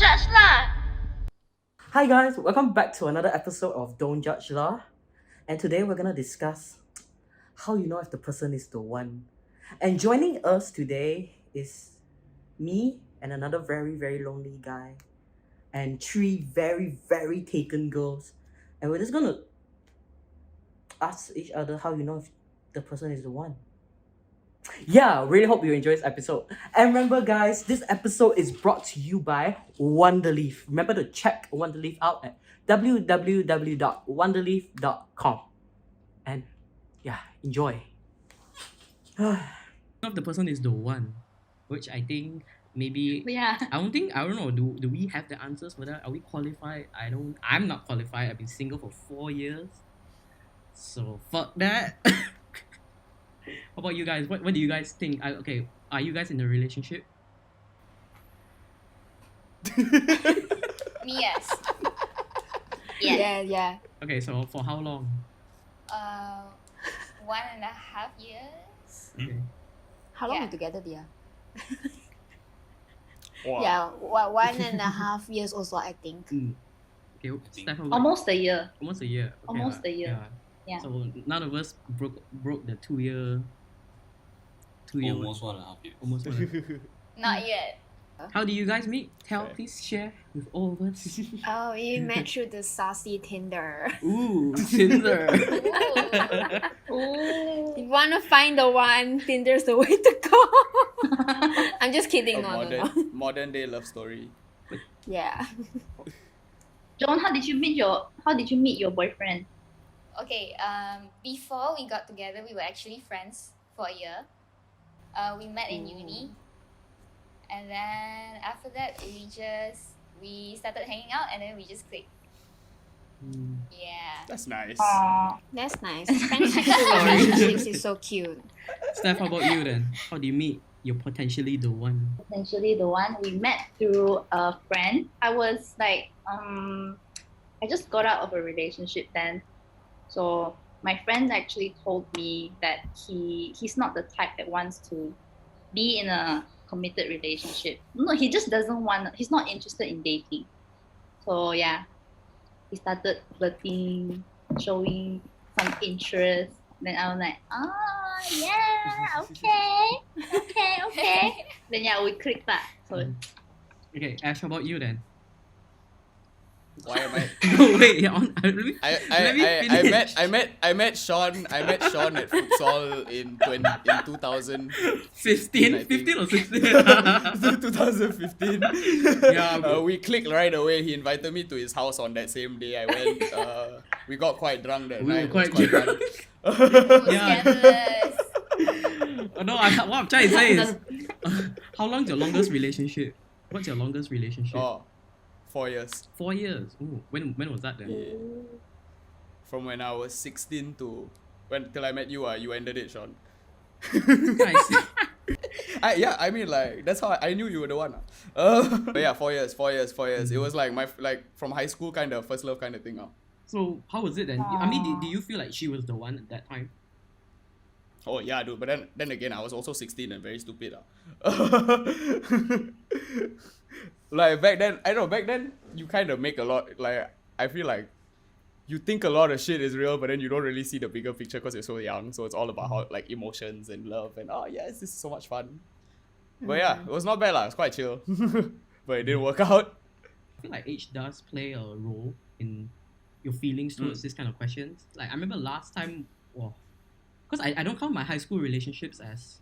judge lah. Hi guys, welcome back to another episode of Don't Judge Lah. And today we're gonna discuss how you know if the person is the one. And joining us today is me and another very, very lonely guy. And three very, very taken girls. And we're just gonna ask each other how you know if the person is the one. Yeah, really hope you enjoy this episode. And remember, guys, this episode is brought to you by Wonderleaf. Remember to check Wonderleaf out at www.wonderleaf.com. And yeah, enjoy. If the person is the one, which I think maybe Yeah. I don't know. Do we have the answers for that? Are we qualified? I'm not qualified. I've been single for 4 years. So fuck that. How about you guys? What do you guys think? Okay, are you guys in a relationship? Me, yes. Yeah. Okay, so for how long? 1.5 years. Okay. How long Yeah. you together, dear? Wow. Yeah, 1.5 years also, I think. Okay, Steph, how about- Almost a year. almost a year. Okay, Almost a year. Yeah. Yeah. So none of us broke the 2 year. 2 year. Almost 1.5 years. Almost 1.5. Not yet. How do you guys meet? Please share with all of us. Oh, you met through the saucy Tinder. Ooh, Tinder. Ooh. You wanna find the one, Tinder's the way to go. I'm just kidding, A no. modern day love story. Yeah. Joan, how did you meet your boyfriend? Okay, before we got together, we were actually friends for a year. We met in uni. And then after that, we started hanging out and then we just clicked. Yeah. That's nice. That's nice. Friendship through relationships is so cute. Steph, how about you then? How do you meet your potentially the one? Potentially the one. We met through a friend. I was like, I just got out of a relationship then. So my friend actually told me that he's not the type that wants to be in a committed relationship. No, he just doesn't want. He's not interested in dating. So yeah, he started flirting, showing some interest. Then I was like, yeah, okay. Then yeah, we clicked that. So Okay, Ash, how about you then? Why am I? Oh, wait, let me finish. I met Sean at futsal in 2000 15 or 16? 2015. Yeah, we clicked right away. He invited me to his house on that same day. I went. We got quite drunk that We were night. It was quite drunk. Oh, Yeah. scandalous. Oh, no, what I'm trying to say is, how long's your longest relationship? What's your longest relationship? Oh, 4 years. 4 years. Ooh, when was that then? Yeah. From when I was 16 to till I met you. You ended it, Sean. Nice. I mean, like, that's how I knew you were the one. But yeah, 4 years. It was like my from high school kind of first love kind of thing. So how was it then? I mean, do you feel like she was the one at that time? Oh yeah, dude. But then again, I was also 16 and very stupid. Like back then you kind of make a lot. Like, I feel like you think a lot of shit is real, but then you don't really see the bigger picture because you're so young. So it's all about how, like, emotions and love and yes, this is so much fun. But yeah, it was not bad lah. It was quite chill. But it didn't work out. I feel like age does play a role in your feelings towards this kind of questions. Like, I remember last time, because I don't count my high school relationships as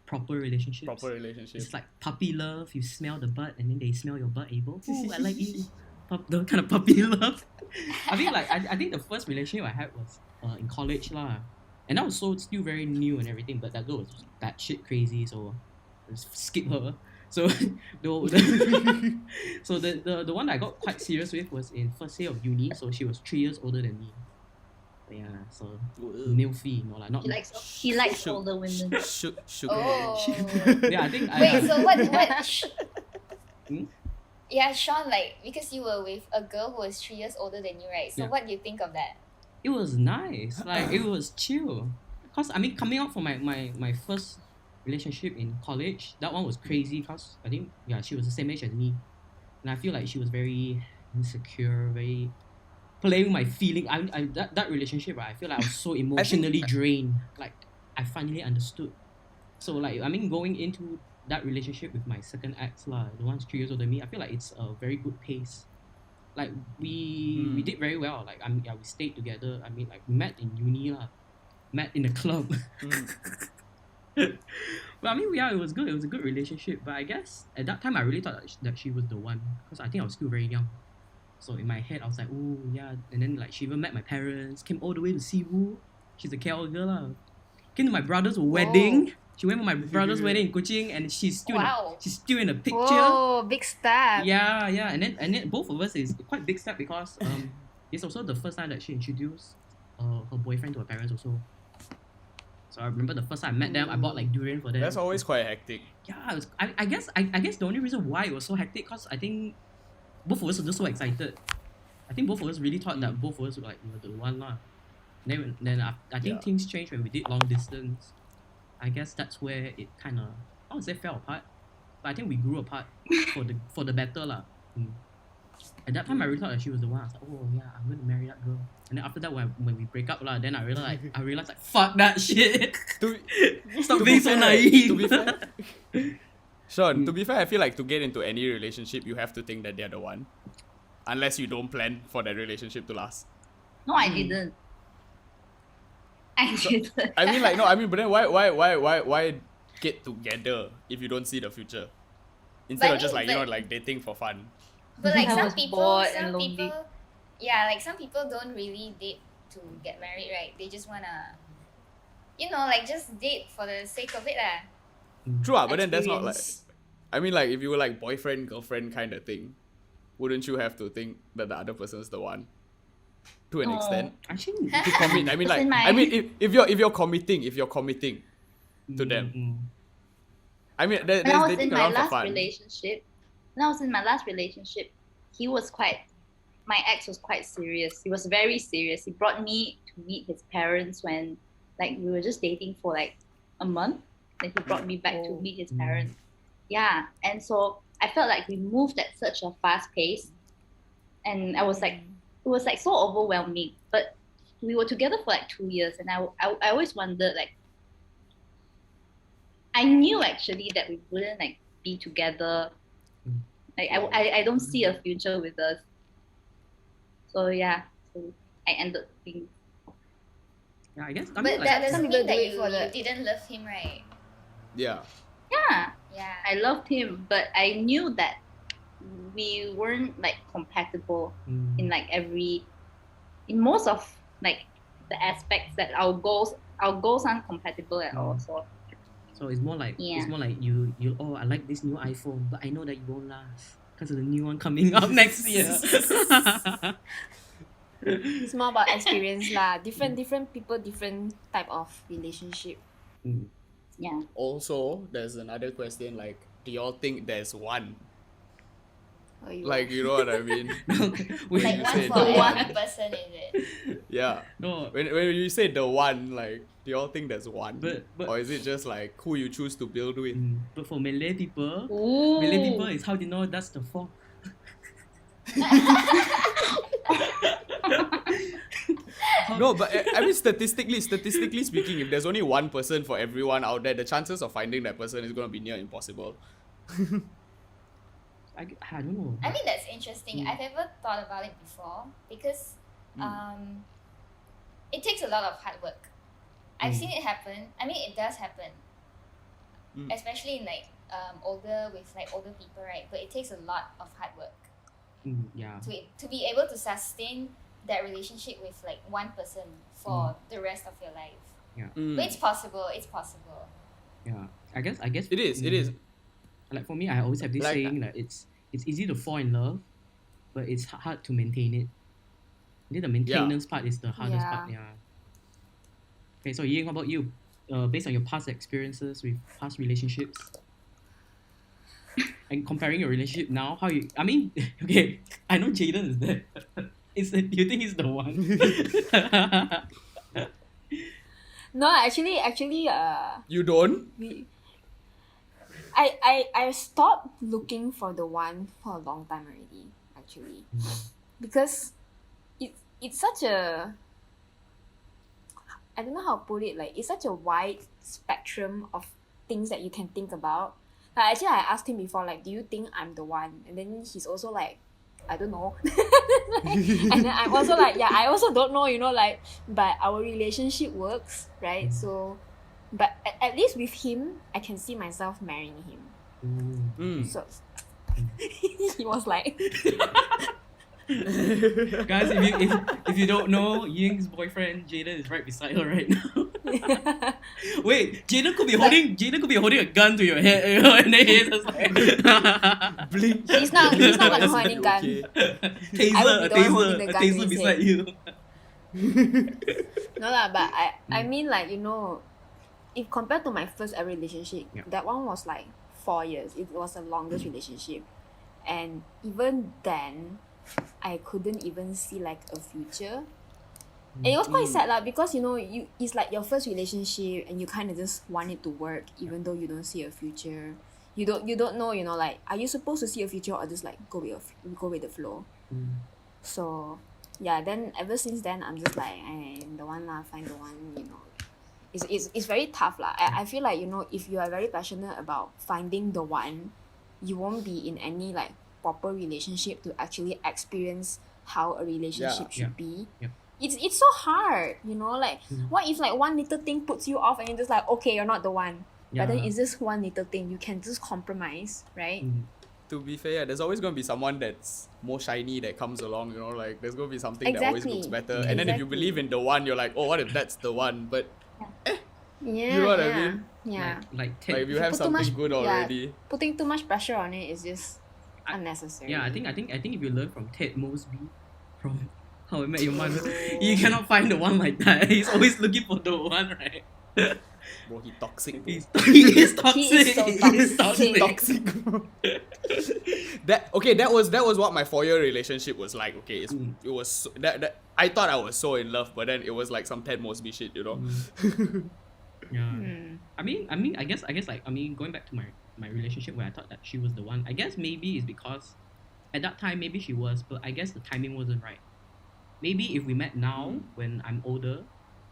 proper relationships. It's like puppy love. You smell the butt and then they smell your butt. Ooh, I like you. The kind of puppy love. I think I think the first relationship I had was in college lah, and that was still very new and everything. But that girl was batshit crazy, so I just skip her. So the one that I got quite serious with was in first year of uni. So she was 3 years older than me. But yeah, so milfy, no lah, not. He likes older women. Oh. Yeah, I think. Wait, so what? Hmm? Yeah, Sean, like, because you were with a girl who was 3 years older than you, right? So Yeah. what do you think of that? It was nice. Like, it was chill. Cause I mean, coming out from my first relationship in college, that one was crazy. Cause I think she was the same age as me. and I feel like she was very insecure, very playing with my feeling. That relationship, right? I feel like I was so emotionally drained. Like I finally understood. So like I mean, going into that relationship with my second ex lah, the one's 3 years older than me, I feel like it's a very good pace. Like we did very well. Like yeah, we stayed together. I mean, like we met in uni lah, met in a club. But I mean, yeah, it was good. It was a good relationship. But I guess at that time, I really thought that she was the one because I think I was still very young. So in my head, I was like, oh yeah. And then like she even met my parents, came all the way to Cebu. She's a KL girl lah. Came to my brother's wedding. She went to my brother's wedding in Kuching, and she's still in a picture. Oh, big step. Yeah, and then both of us is quite big step because it's also the first time that she introduced her boyfriend to her parents also. So I remember the first time I met them, I bought like durian for them. That's always quite hectic. Yeah, it was, I guess the only reason why it was so hectic because I think both of us were just so excited. I think both of us really thought that both of us were like the one lah. Then I think things changed when we did long distance. I guess that's where it kind of, I would say, fell apart. But I think we grew apart for the better lah. At that time, I really thought that she was the one. I was like, oh yeah, I'm gonna marry that girl. And then after that, when we break up lah, then I realized like, fuck that shit. Stop being so naive. To be fair, Sean, to be fair, I feel like to get into any relationship, you have to think that they're the one, unless you don't plan for that relationship to last. No, I didn't. I didn't. But then why get together if you don't see the future? Instead of just like dating for fun. But like I some was people, bored and lonely. some people don't really date to get married, right? They just wanna, like just date for the sake of it lah. True, but then that's not like, I mean, like if you were like boyfriend girlfriend kind of thing, wouldn't you have to think that the other person's the one? To an extent. Actually, To commit. I mean, if you're committing to them. I mean, there's When I was dating in my around for last fun. relationship, my ex was quite serious. He was very serious. He brought me to meet his parents when, like, we were just dating for like a month. Then he brought me back to meet his parents. Yeah, and so I felt like we moved at such a fast pace, and I was like, it was like so overwhelming. But we were together for like 2 years, and I always wondered, like, I knew actually that we wouldn't like be together. Like I don't see a future with us. So yeah, so I ended being. yeah, I guess. I But mean, like, that doesn't some people mean that do it you for the- didn't love him, right? Yeah. Yeah, Yeah. I loved him, but I knew that we weren't like compatible in like in most of like the aspects that our goals aren't compatible at all. So it's more like you oh, I like this new iPhone, but I know that you won't last because of the new one coming up next year. It's more about experience lah. Different people, different type of relationship. Yeah. Also, there's another question, like, do y'all think there's one? Oh, you Like, you know what I mean? When Like you one say for the every person, is it? Yeah. no, When you say the one, like, do y'all think there's one? But- or is it just like who you choose to build with? but for Malay people, Ooh. is how do you know that's the four? No, but I mean, statistically speaking, if there's only one person for everyone out there, the chances of finding that person is going to be near impossible. I don't know. I mean, that's interesting. I've never thought about it before because it takes a lot of hard work. I've seen it happen. I mean, it does happen, especially in like older people, right? But it takes a lot of hard work Yeah. to be able to sustain that relationship with like one person for the rest of your life. But it's possible. It's possible. Yeah. I guess It is. like for me, I always have this Like, saying that it's easy to fall in love, but it's hard to maintain it. I think the maintenance part is the hardest part. Yeah. Okay, so Ying, how about you? Based on your past experiences with past relationships, and comparing your relationship now, how you? I mean, okay, I know Jaden is there. Do you think he's the one? No, actually, You don't? we I stopped looking for the one for a long time already, actually. Because it's such a, I don't know how to put it, like it's such a wide spectrum of things that you can think about. Like actually I asked him before, like, do you think I'm the one? And then he's also like, I don't know. And then I'm also like, yeah, I also don't know, like, but our relationship works, right? So, but at least with him, I can see myself marrying him. Mm. So, he was like, Guys, if you don't know, Ying's boyfriend Jaden is right beside her right now. Wait, Jaden could be holding a gun to your head, and then he's just like Blink. he's not gonna hold any gun. Okay. I will a be the one holding the taser gun to taser his beside head. you. No lah, but I mean, like, if compared to my first ever relationship, Yeah. that one was like 4 years. It was the longest relationship, and even then, I couldn't even see like a future. And it was quite sad lah, because it's like your first relationship and you kind of just want it to work even though you don't see a future. You don't know, like, are you supposed to see a future or just like go with the flow? So yeah, then ever since then I'm just like, the one lah, find the one. It's very tough lah. I feel like, if you are very passionate about finding the one, you won't be in any like proper relationship to actually experience how a relationship should be. Yeah. It's so hard, like, what if like one little thing puts you off and you're just like, okay, you're not the one. But then it's just one little thing, you can just compromise, right? To be fair, there's always going to be someone that's more shiny that comes along, like there's going to be something that always looks better. And then if you believe in the one, you're like, oh, what if that's the one? But Yeah, you know what I mean? Yeah. Like Like if you have put too something much- good yeah. already. Putting too much pressure on it is just unnecessary. yeah, I think if you learn from Ted Mosby from How I Met Your Mother, you cannot find the one like that. He's always looking for the one, right? Bro, he toxic. Bro. He is toxic. He is so He is toxic. Toxic. That was what my 4-year relationship was like. Okay, it was so, that I thought I was so in love, but then it was like some Ted Mosby shit, Yeah. Hmm. I mean, I guess like, going back to my relationship where I thought that she was the one, I guess maybe it's because at that time maybe she was, but I guess the timing wasn't right. Maybe if we met now when I'm older,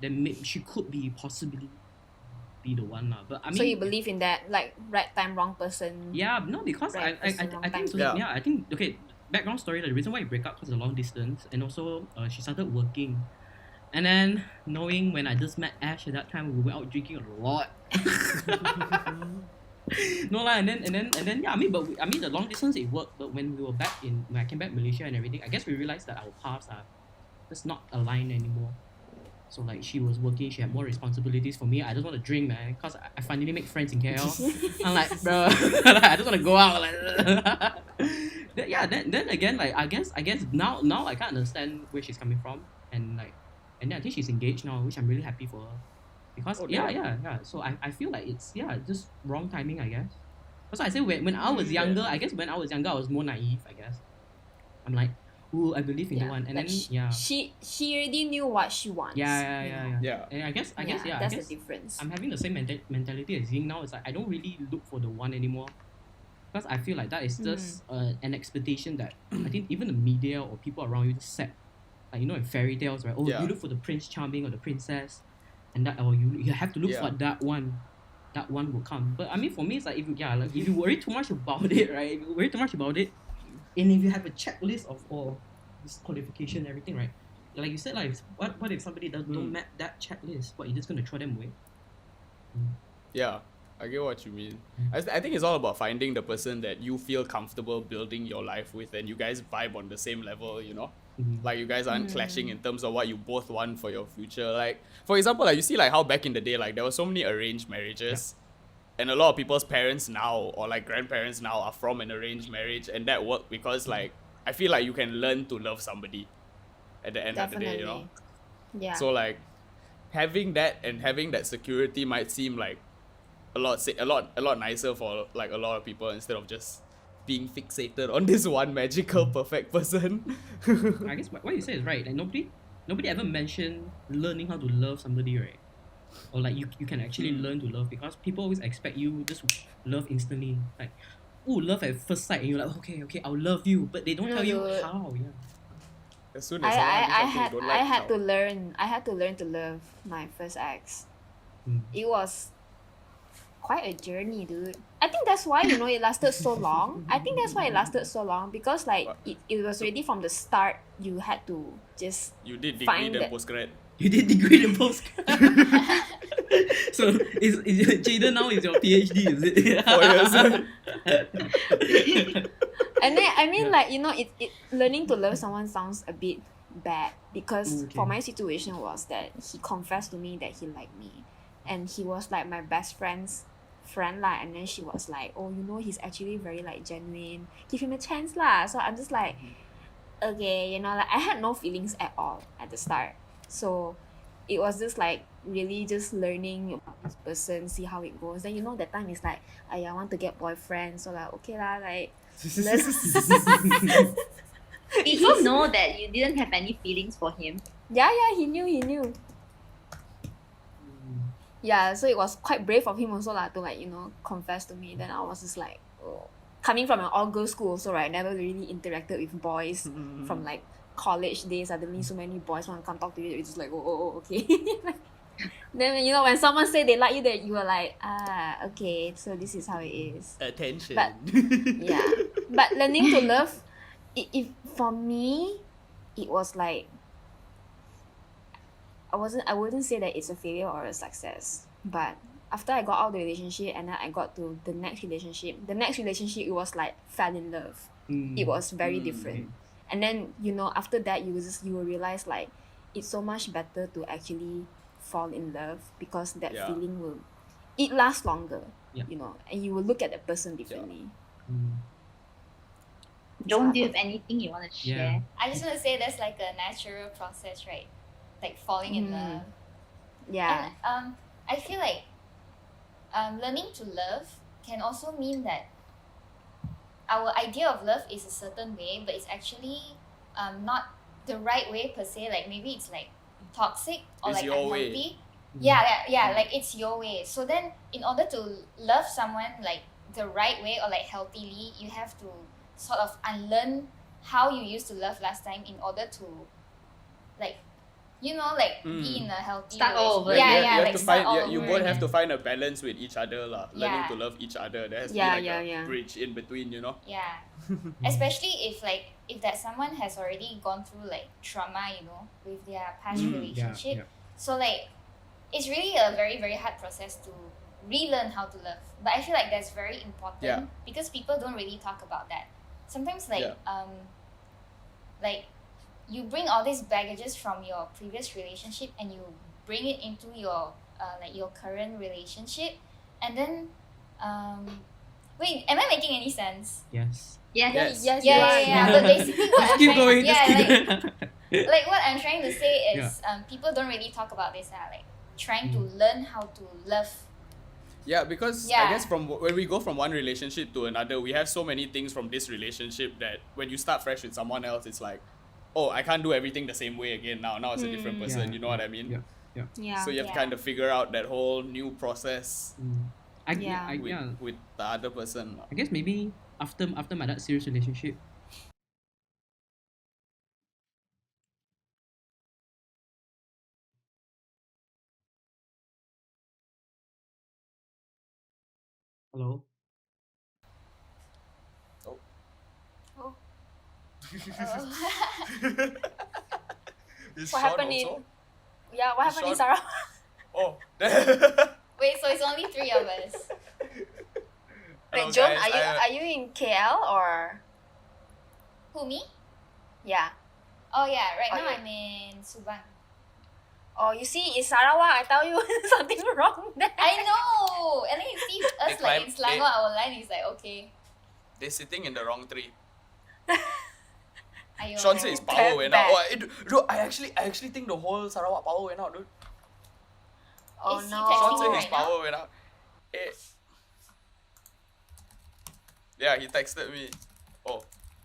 then she could possibly be the one lah. But I mean, So you believe in that, like, right time, wrong person? yeah, no, because Right person, wrong I think so, time. yeah, I think, okay, background story, the reason why we break up was a long distance, and also she started working, and then knowing when I just met Ash at that time, we went out drinking a lot. No lah, and then yeah, the long distance it worked, but when I came back Malaysia and everything, I guess we realized that our paths are just not aligned anymore. So like, she was working, she had more responsibilities for me. I just want to drink, man, cause I finally make friends in KL. I'm like, bro, I just want to go out. Like, then again, like, I guess now I can't understand where she's coming from, and then I think she's engaged now, which I'm really happy for her. Because yeah. So I feel like it's just wrong timing, I guess. Because I say when I was younger, I guess when I was younger I was more naive, I guess. I'm like, ooh, I believe in the one, and like, then she already knew what she wants. Yeah. Yeah. And I guess That's the difference. I'm having the same mentality as Ying now. It's like I don't really look for the one anymore, because I feel like that is just an expectation that I think even the media or people around you just set. Like, in fairy tales, right? Oh, you look for the prince charming or the princess, and that, or you have to look for that one. That one will come. But I mean, for me, it's like if you worry too much about it, right? If you worry too much about it, and if you have a checklist of all this qualification and everything, right? Like you said, like, what if somebody don't met that checklist? What, you're just gonna throw them away? Yeah, I get what you mean. I think it's all about finding the person that you feel comfortable building your life with, and you guys vibe on the same level, Like, you guys aren't clashing in terms of what you both want for your future. Like, for example, like, you see, like, how back in the day, like, there were so many arranged marriages, and a lot of people's parents now, or like grandparents now, are from an arranged marriage, and that worked because, like, I feel like you can learn to love somebody at the end of the day, Yeah. So like, having that and having that security might seem like a lot nicer for like a lot of people, instead of just being fixated on this one magical perfect person. I guess what you say is right. Like, nobody ever mentioned learning how to love somebody, right? or like you can actually learn to love, because people always expect you just love instantly, like, oh, love at first sight, and you're like, okay, I'll love you, but they don't No, tell you dude. how. Yeah. As soon I, as someone I, do I something you had don't I like, had to how? learn to love my first ex. Mm. It was quite a journey, dude. I think that's why it lasted so long. I think that's why it lasted so long, because like What? it was already from the start. You had to just You did degree find then that. postgrad. You did degree in postgrad. So is Jaden now is your PhD, is it? 4 years. And then I mean, Yeah. like, it learning to love someone sounds a bit bad, because Ooh, okay. for my situation was that he confessed to me that he liked me, and he was like my best friend's friend lah, and then she was like, oh, he's actually very like genuine, give him a chance lah. So I'm just like, okay, like I had no feelings at all at the start. So it was just like really just learning about this person, see how it goes. Then that time is like, I want to get boyfriend, so like, okay lah, like let's Did he know that you didn't have any feelings for him? yeah, he knew. Yeah, so it was quite brave of him also lah, to like confess to me. Then I was just like, oh. Coming from an all girls school also, right, never really interacted with boys from like college days. Suddenly so many boys want to come talk to you, it's just like, oh, okay. Then when someone say they like you, that you were like, okay, so this is how it is. Attention. But yeah, but learning to love, if for me, it was like, I wouldn't say that it's a failure or a success, but after I got out of the relationship and then I got to the next relationship, it was like fell in love. It was very different. And then after that you will realize like it's so much better to actually fall in love, because that Yeah. feeling it lasts longer. Yeah. And you will look at that person differently. Joan, do you have anything you want to share? Yeah. I just want to say that's like a natural process, right? Like falling in love. Yeah. And I feel like learning to love can also mean that our idea of love is a certain way, but it's actually not the right way per se. Like maybe it's like toxic or It's like your way. unhealthy. Yeah, like it's your way. So then in order to love someone like the right way or like healthily, you have to sort of unlearn how you used to love last time in order to like be in a healthy Start way. all over Yeah, again. yeah, you have like to start find. all Yeah, you over both again. have to find a balance with each other, lah. Learning Yeah. to love each other. There has to Yeah, be like yeah. a bridge in between, Yeah. Especially if that someone has already gone through like trauma, with their past relationship. Yeah. So like it's really a very, very hard process to relearn how to love. But I feel like that's very important Yeah. because people don't really talk about that. Sometimes like Yeah. like you bring all these baggages from your previous relationship and you bring it into your like your current relationship, and then wait, am I making any sense? Yes. Yes. Yes. Yes, Yeah, you yeah, are. yeah. But basically what Just I'm keep trying going. yeah, Just keep like going. like what I'm trying to say is people don't really talk about this, like trying to learn how to love. Yeah, because Yeah. I guess when we go from one relationship to another, we have so many things from this relationship that when you start fresh with someone else, it's like, oh, I can't do everything the same way again now. Now it's a different person. Yeah, You know what I mean? Yeah. Yeah. So you have to Yeah. kind of figure out that whole new process Yeah. with the other person. I guess maybe after my that serious relationship. Hello. Oh. Is What Sean happened also? Yeah, what happened in Sean- Sarawak? Oh. Wait, so it's only 3 of us. Hello, Wait, Joan, guys. are you in KL or? Who, me? Yeah. Oh yeah, right Oh, now yeah. I'm in Subang. Oh, you see, in Sarawak, I tell you something wrong there. I know! And then you see us They like in climb- Selangor, our line is like, okay. They're sitting in the wrong tree. Aiyo. Sean said his power Damn went bad. out. Dude, I actually think the whole Sarawak power went out, dude. Oh Is he no. texting Sean you said his right now? power went out. Yeah, he texted me. Oh.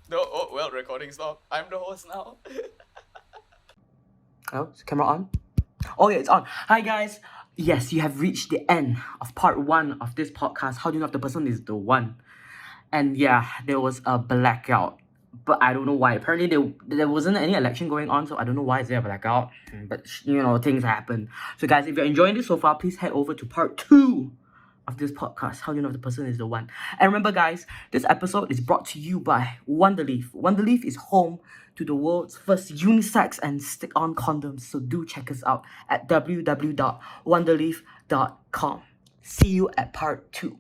No, oh, well, recording stopped. I'm the host now. Oh, is camera on? Oh yeah, it's on. Hi guys. yes, you have reached the end of part 1 of this podcast. How do you know if the person is the one? And yeah, there was a blackout. But I don't know why. Apparently, there wasn't any election going on, so I don't know why is there a blackout. But things happen. So guys, if you're enjoying this so far, please head over to part 2 of this podcast. How do you know if the person is the one? And remember, guys, this episode is brought to you by Wonderleaf. Wonderleaf is home to the world's first unisex and stick-on condoms. So do check us out at www.wonderleaf.com. See you at part 2.